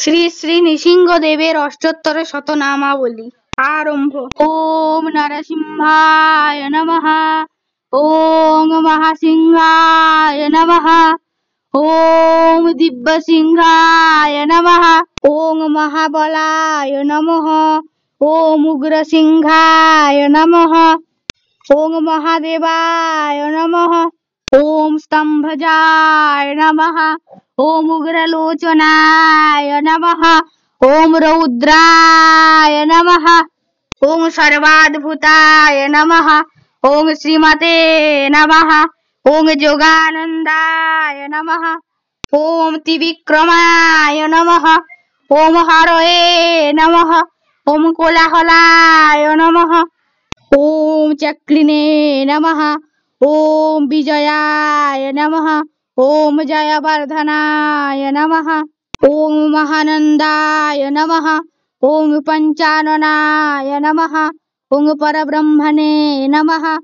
শ্রী শ্রী নৃসিংহদেবের অষ্টোত্তর শতনামাবলী আরম্ভ। ওম নরসিংহায় নমঃ। ওম মহাসিংহায় নমঃ। ওম দিব্যসিংহায় নমঃ। ওম মহাবলায় নমঃ। ওম উগ্রসিংহায় নমঃ। ওম মহাদেবায় নমঃ। ওম স্তম্ভজায় নমঃ। ओम उग्रलोचनाय नमः। ओम रौद्राय नमः। ओम सर्वाद्भुताय नमः। ओम श्रीमते नमः। ओम जोगानंदाय नमः। ओम त्रिविक्रमाय नमः। ओम हरये नमः। ओम कोलाहलाय नमः। ओम चक्रिणे नमः। ओम विजयाय नमः। ओम जयवर्धनाय नमः। ओम महानंदाय नमः। ओम पंचाननाय नमः। ओम परब्रह्मणे नमः।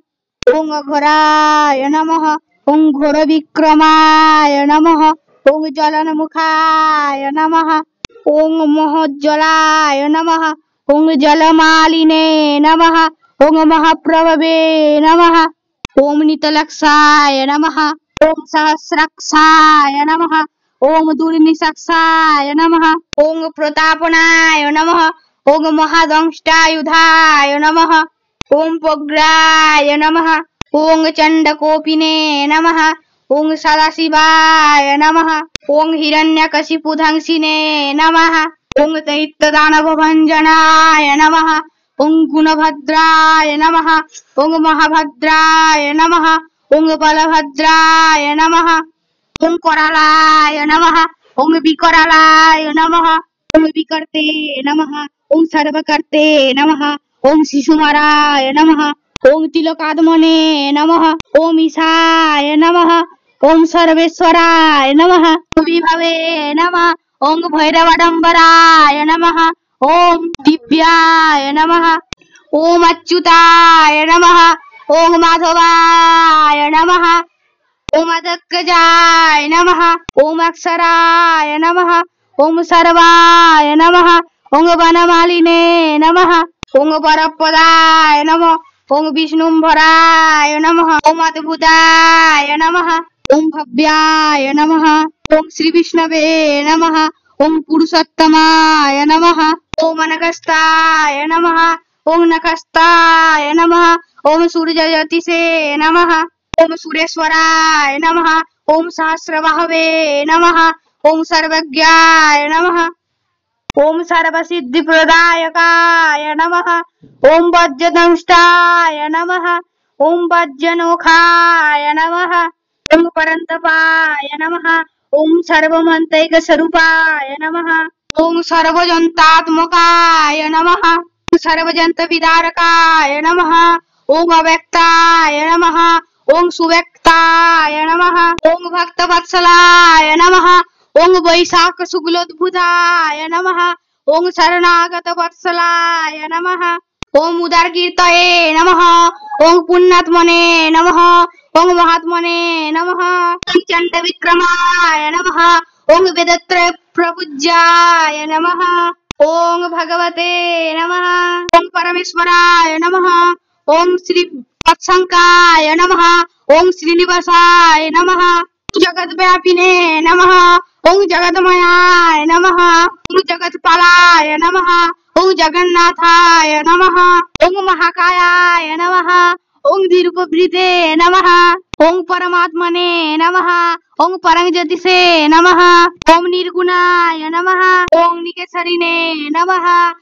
ओम घोराय नमः। ओम घोर विक्रमाय नमः। ओम जलनमुखाय नमः। ओम मोहज्जलाय नमः। ओम जलमालिने नमः। ओम महाप्रभवे नमः। ओम नितलक्षाय नमः। ओम सहस्राक्षाय नमः। ओम दुर्निशक्षाय नमः। ओम प्रतापनाय नमः। ओम महादंष्टायुधाय नमः। ओम पोग्राय नमः। ओम चंडकोपिने नमः। ओम सदाशिवाय नमः। ओम हिरण्यकशिपुधंसिने नमः। ओम दैत्यदानवभञ्जनाय नमः। ओम गुणभद्राय नमः। ओम महाभद्राय नमः। ओम बलभद्राय नमः। ओम करालाय नमः। ओम विकरालाय नमः। ओम विकर्ते नमः। ओम सर्वकर्ते नमः। ओम शिशुमराय नमः। ओम तिलकात्मने नमः। ओम ईशाय नमः। ओम सर्वेश्वराय नमः। ओम विभवे नमः। ओम भैरवाडंबराय नमः। ओम दिव्याय नमः। ओम अच्युताय नमः। ओम माधवाय नमः। ओम अदक्कजाय नमः। ओम अक्षराय नमः। ओम सर्वाय नमः। ओम वनमालिने नमः। ओम परपदाय नमः। ओम विष्णुम्भराय नमः। ओम अद्भुताय नमः। ओम भव्याय नमः। ओम श्री विष्णवे नमः। ओम पुरुषोत्तमाय नमः। ओम अनगस्ताय नमः। ओम नखस्ताय नमः। ओम सूर्यज्योतिषे नमः। ओम सुरेश्वराय नमः। ओम सहस्रबाहवे नमः। ओम सर्वज्ञाय नमः। ओम सर्वसिद्धिप्रदायकाय नमः। ओम वज्रदंष्टाय नमः। ओम वज्रनोखाय नमः। ओम परन्तपाय नमः। ओम सर्वमन्त्रैकस्वरूपाय नमः। ओम सर्वजन्तात्मकाय नमः। सर्वजन्तविदारकाय नमः। ओम अव्यक्ताय नमः। ओम सुव्यक्ताय नमः। ओम भक्तवत्सलाय नमः। ओम वैशाख शुक्लोद्भुताय नमः। ओम शरणागतवत्सलाय नमः। ओम उदारकीर्तये नमः। ओम पुण्यात्मने नमः। ओम महात्मने नमः। ओम चण्डविक्रमाय नमः। ओम वेदत्रय प्रपूज्याय नमः। ओम भगवते नमः। ओम परमेश्वराय नमः। ओम श्री वत्संकाय नमः। ओम श्रीनिवासाय नमः। जगद्व्यापिने नमः। ओम जगन्मयाय नमः। ओम जगत्पालाय नमः। ओम जगन्नाथाय नमः। ओम महाकायाय नमः। ओम धीरूपवृते नमः। ओम परमात्मने नमः। ओम परमज्योतिषे नमः। ओम निर्गुणाय नमः। ओम निकेशरिणे नमः।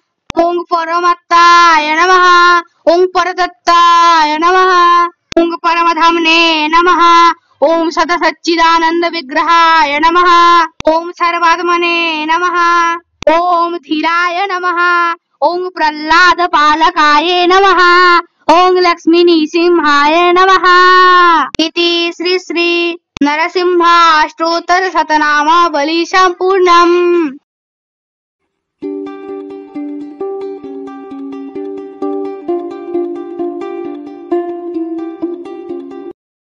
ओम परमात्ताय नमः। ओम परतत्ताय नमः। ओम परमधाम्ने नमः। ओम सदसच्चिदानंद विग्रहाय नमः। ओम सर्वात्मने नमः। ओम धीराय नमः। ओम प्रह्लाद पालकाय नमः। ओम लक्ष्मी नृसिंहाय नमः। इति श्री श्री नरसिंहाष्टोत्तर शतनामावली संपूर्णम्।